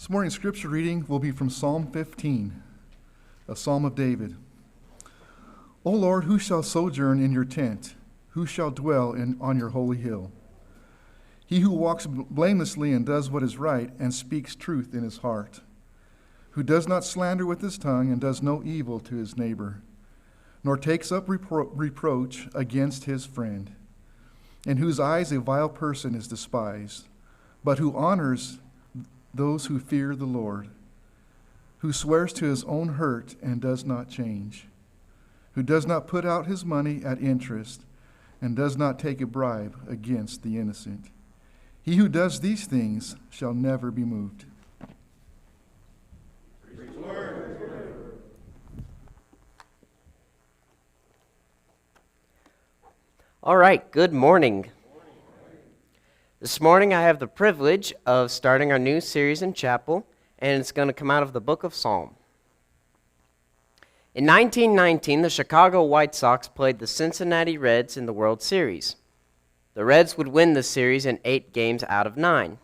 This morning's scripture reading will be from Psalm 15, a psalm of David. O Lord, who shall sojourn in your tent? Who shall dwell on your holy hill? He who walks blamelessly and does what is right and speaks truth in his heart, who does not slander with his tongue and does no evil to his neighbor, nor takes up reproach against his friend, in whose eyes a vile person is despised, but who honors those who fear the Lord, who swears to his own hurt and does not change, who does not put out his money at interest and does not take a bribe against the innocent. He who does these things shall never be moved. Praise the Lord. All right, good morning. This morning I have the privilege of starting our new series in chapel, and it's going to come out of the book of Psalm. In 1919, the Chicago White Sox played the Cincinnati Reds in the World Series. The Reds would win the series in 8 games out of 9.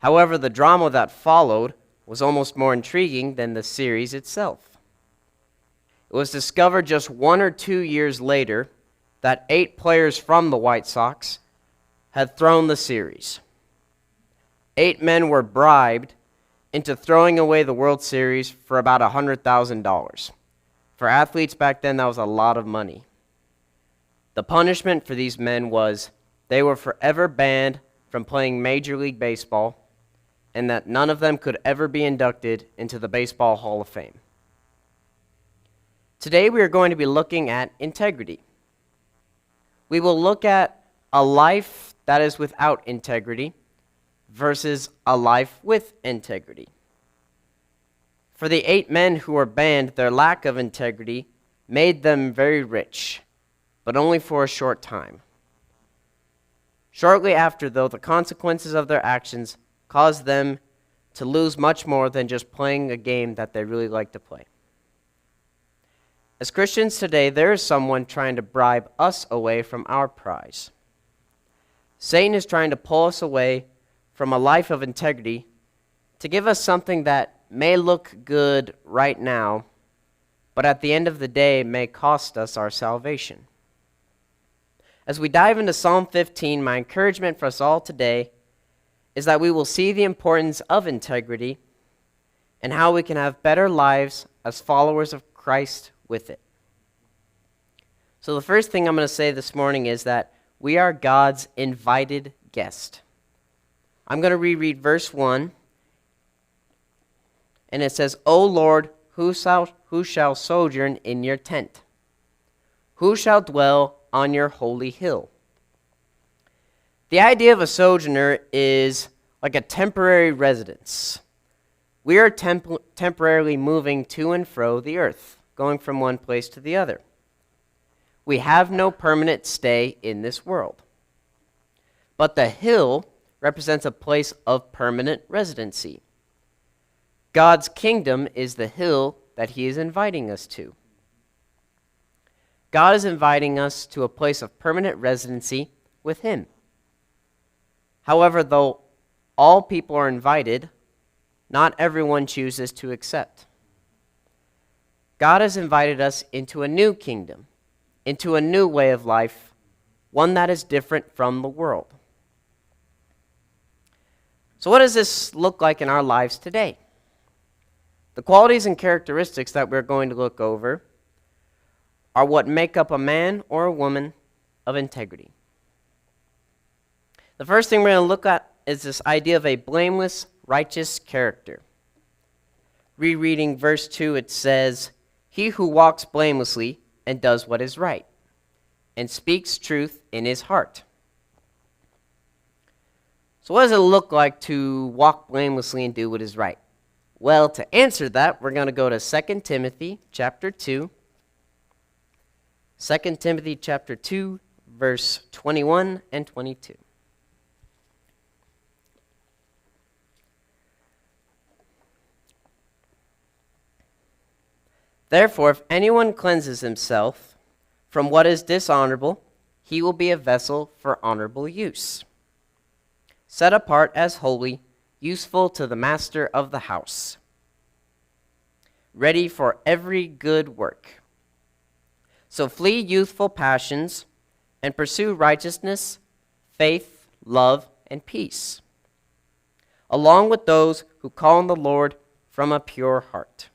However, the drama that followed was almost more intriguing than the series itself. It was discovered just 1 or 2 years later that 8 players from the White Sox had thrown the series. 8 men were bribed into throwing away the World Series for about $100,000. For athletes back then, that was a lot of money. The punishment for these men was they were forever banned from playing Major League Baseball, and that none of them could ever be inducted into the Baseball Hall of Fame. Today we are going to be looking at integrity. We will look at a life that is without integrity versus a life with integrity. For the 8 men who were banned, their lack of integrity made them very rich, but only for a short time. Shortly after, though, the consequences of their actions caused them to lose much more than just playing a game that they really like to play. As Christians today, there is someone trying to bribe us away from our prize. Satan is trying to pull us away from a life of integrity to give us something that may look good right now, but at the end of the day may cost us our salvation. As we dive into Psalm 15, my encouragement for us all today is that we will see the importance of integrity and how we can have better lives as followers of Christ with it. So the first thing I'm going to say this morning is that we are God's invited guest. I'm going to reread verse 1, and it says, O Lord, who shall sojourn in your tent? Who shall dwell on your holy hill? The idea of a sojourner is like a temporary residence. We are temporarily moving to and fro the earth, going from one place to the other. We have no permanent stay in this world. But the hill represents a place of permanent residency. God's kingdom is the hill that he is inviting us to. God is inviting us to a place of permanent residency with him. However, though all people are invited, not everyone chooses to accept. God has invited us into a new kingdom, into a new way of life, one that is different from the world. So what does this look like in our lives today? The qualities and characteristics that we're going to look over are what make up a man or a woman of integrity. The first thing we're going to look at is this idea of a blameless, righteous character. Rereading verse 2, it says, He who walks blamelessly and does what is right, and speaks truth in his heart. So what does it look like to walk blamelessly and do what is right? Well, to answer that, we're going to go to 2 Timothy chapter 2. 2 Timothy chapter 2, verse 21 and 22. Therefore, if anyone cleanses himself from what is dishonorable, he will be a vessel for honorable use, set apart as holy, useful to the master of the house, ready for every good work. So flee youthful passions and pursue righteousness, faith, love, and peace, along with those who call on the Lord from a pure heart.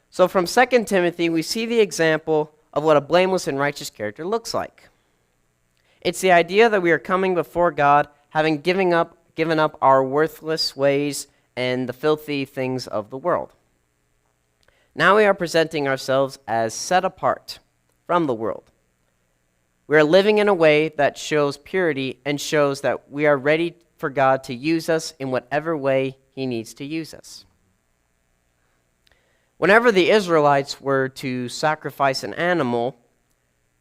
So from 2 Timothy, we see the example of what a blameless and righteous character looks like. It's the idea that we are coming before God, having given up our worthless ways and the filthy things of the world. Now we are presenting ourselves as set apart from the world. We are living in a way that shows purity and shows that we are ready for God to use us in whatever way He needs to use us. Whenever the Israelites were to sacrifice an animal,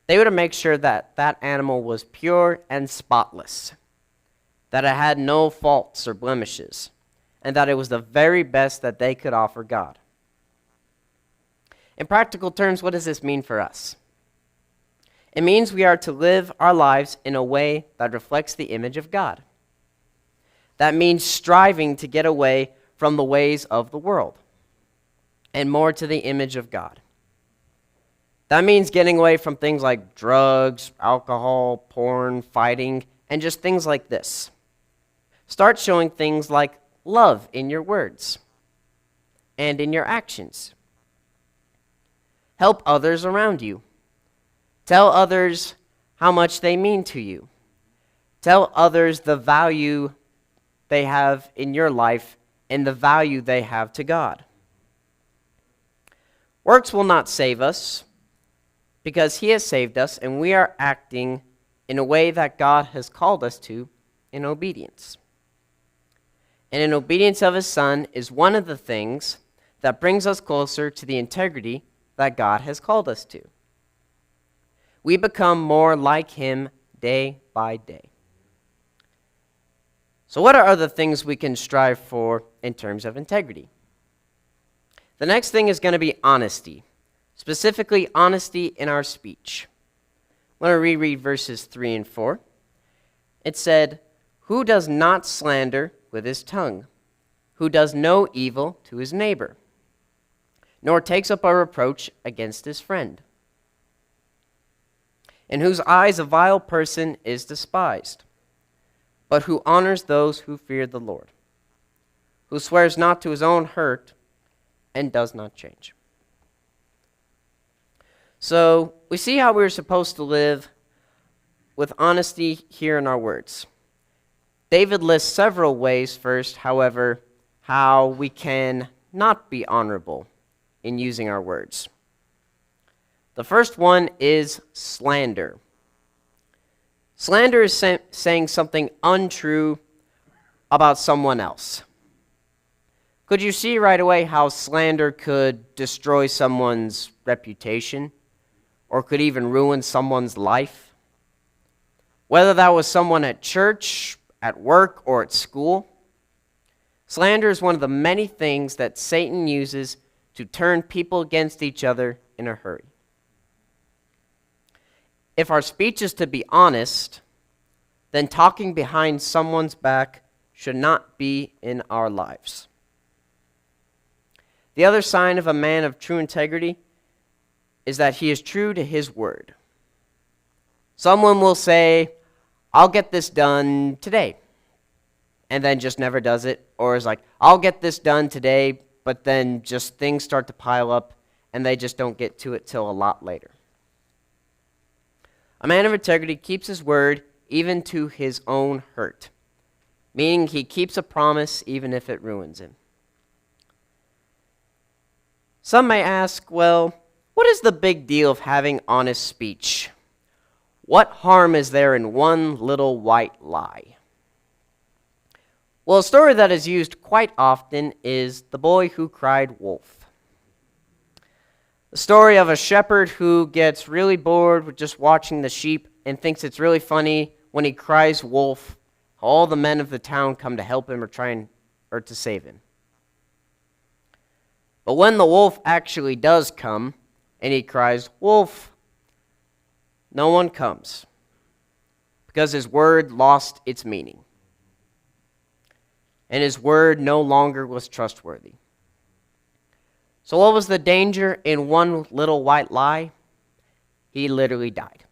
they were to make sure that that animal was pure and spotless, that it had no faults or blemishes, and that it was the very best that they could offer God. In practical terms, what does this mean for us? It means we are to live our lives in a way that reflects the image of God. That means striving to get away from the ways of the world and more to the image of God. That means getting away from things like drugs, alcohol, porn, fighting, and just things like this. Start showing things like love in your words and in your actions. Help others around you. Tell others how much they mean to you. Tell others the value they have in your life and the value they have to God. Works will not save us because He has saved us and we are acting in a way that God has called us to in obedience. And in obedience of His Son is one of the things that brings us closer to the integrity that God has called us to. We become more like Him day by day. So what are other things we can strive for in terms of integrity? The next thing is going to be honesty, specifically honesty in our speech. I want to reread verses 3 and 4. It said, "Who does not slander with his tongue? Who does no evil to his neighbor? Nor takes up a reproach against his friend? In whose eyes a vile person is despised, but who honors those who fear the Lord, who swears not to his own hurt and does not change." So we see how we're supposed to live with honesty here in our words. David lists several ways first, however, how we can not be honorable in using our words. The first one is slander. Slander is saying something untrue about someone else. Could you see right away how slander could destroy someone's reputation or could even ruin someone's life? Whether that was someone at church, at work, or at school, slander is one of the many things that Satan uses to turn people against each other in a hurry. If our speech is to be honest, then talking behind someone's back should not be in our lives. The other sign of a man of true integrity is that he is true to his word. Someone will say, "I'll get this done today," and then just never does it, or is like, "I'll get this done today," but then just things start to pile up and they just don't get to it till a lot later. A man of integrity keeps his word even to his own hurt, meaning he keeps a promise even if it ruins him. Some may ask, well, what is the big deal of having honest speech? What harm is there in one little white lie? Well, a story that is used quite often is the boy who cried wolf. The story of a shepherd who gets really bored with just watching the sheep and thinks it's really funny when he cries wolf, all the men of the town come to help him or to save him. But when the wolf actually does come and he cries wolf, no one comes because his word lost its meaning. And his word no longer was trustworthy. So what was the danger in one little white lie? He literally died.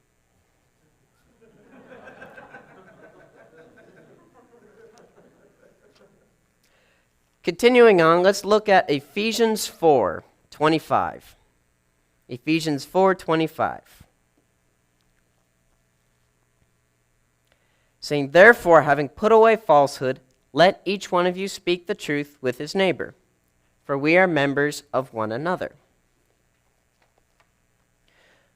Continuing on, let's look at Ephesians 4:25. Ephesians 4:25. Saying, therefore, having put away falsehood, let each one of you speak the truth with his neighbor, for we are members of one another.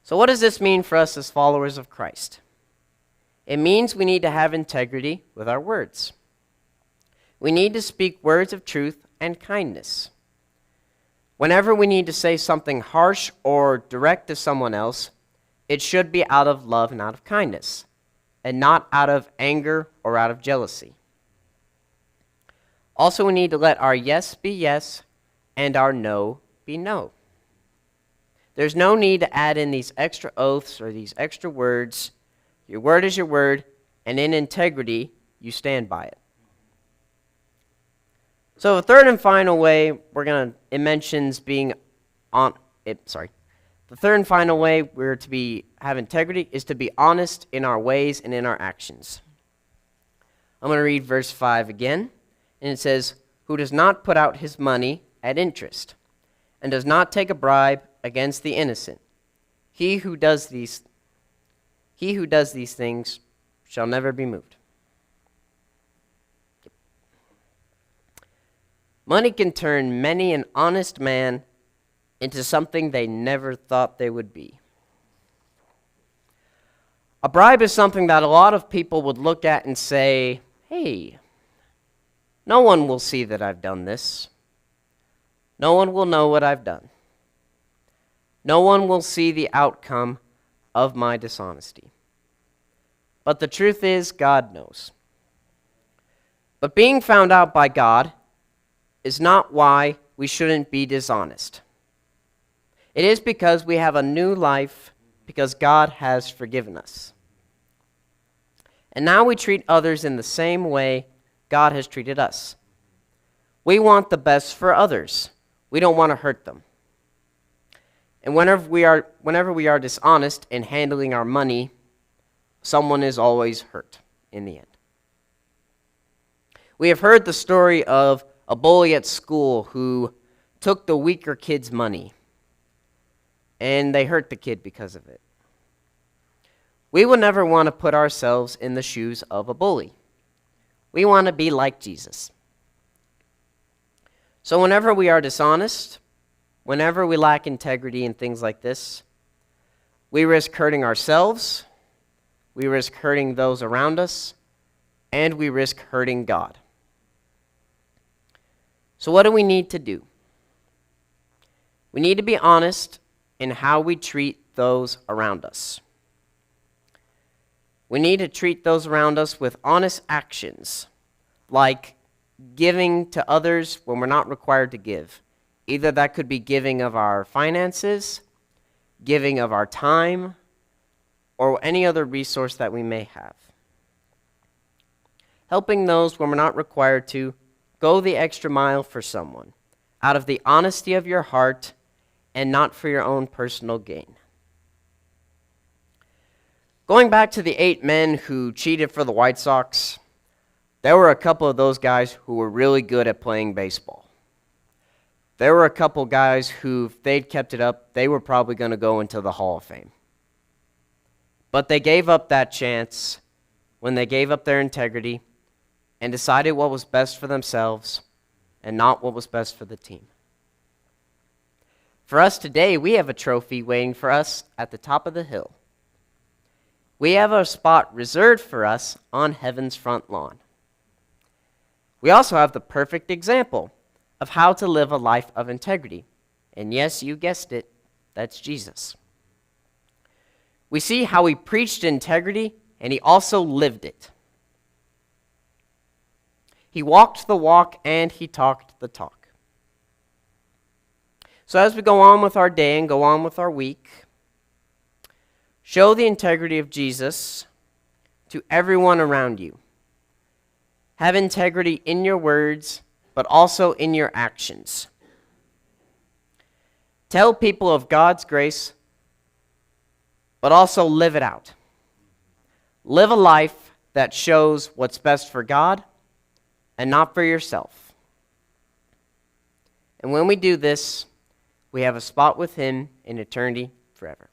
So what does this mean for us as followers of Christ? It means we need to have integrity with our words. We need to speak words of truth and kindness. Whenever we need to say something harsh or direct to someone else, it should be out of love and out of kindness, and not out of anger or out of jealousy. Also, we need to let our yes be yes and our no be no. There's no need to add in these extra oaths or these extra words. Your word is your word, and in integrity, you stand by it. So the third and final way it mentions being the third and final way we're to have integrity is to be honest in our ways and in our actions. I'm going to read verse 5 again, and it says, who does not put out his money at interest, and does not take a bribe against the innocent. He who does these things shall never be moved. Money can turn many an honest man into something they never thought they would be. A bribe is something that a lot of people would look at and say, hey, no one will see that I've done this. No one will know what I've done. No one will see the outcome of my dishonesty. But the truth is, God knows. But being found out by God is not why we shouldn't be dishonest. It is because we have a new life, because God has forgiven us. And now we treat others in the same way God has treated us. We want the best for others. We don't want to hurt them. And whenever we are dishonest in handling our money, someone is always hurt in the end. We have heard the story of a bully at school who took the weaker kid's money, and they hurt the kid because of it. We will never want to put ourselves in the shoes of a bully. We want to be like Jesus. So whenever we are dishonest, whenever we lack integrity and things like this, we risk hurting ourselves, we risk hurting those around us, and we risk hurting God. So what do we need to do? We need to be honest in how we treat those around us. We need to treat those around us with honest actions, like giving to others when we're not required to give. Either that could be giving of our finances, giving of our time, or any other resource that we may have. Helping those when we're not required to, go the extra mile for someone, out of the honesty of your heart and not for your own personal gain. Going back to the 8 men who cheated for the White Sox, there were a couple of those guys who were really good at playing baseball. There were a couple guys who, if they'd kept it up, they were probably going to go into the Hall of Fame. But they gave up that chance when they gave up their integrity and decided what was best for themselves and not what was best for the team. For us today, we have a trophy waiting for us at the top of the hill. We have a spot reserved for us on heaven's front lawn. We also have the perfect example of how to live a life of integrity. And yes, you guessed it, that's Jesus. We see how he preached integrity, and he also lived it. He walked the walk, and he talked the talk. So as we go on with our day and go on with our week, show the integrity of Jesus to everyone around you. Have integrity in your words, but also in your actions. Tell people of God's grace, but also live it out. Live a life that shows what's best for God and not for yourself. And when we do this, we have a spot with Him in eternity forever.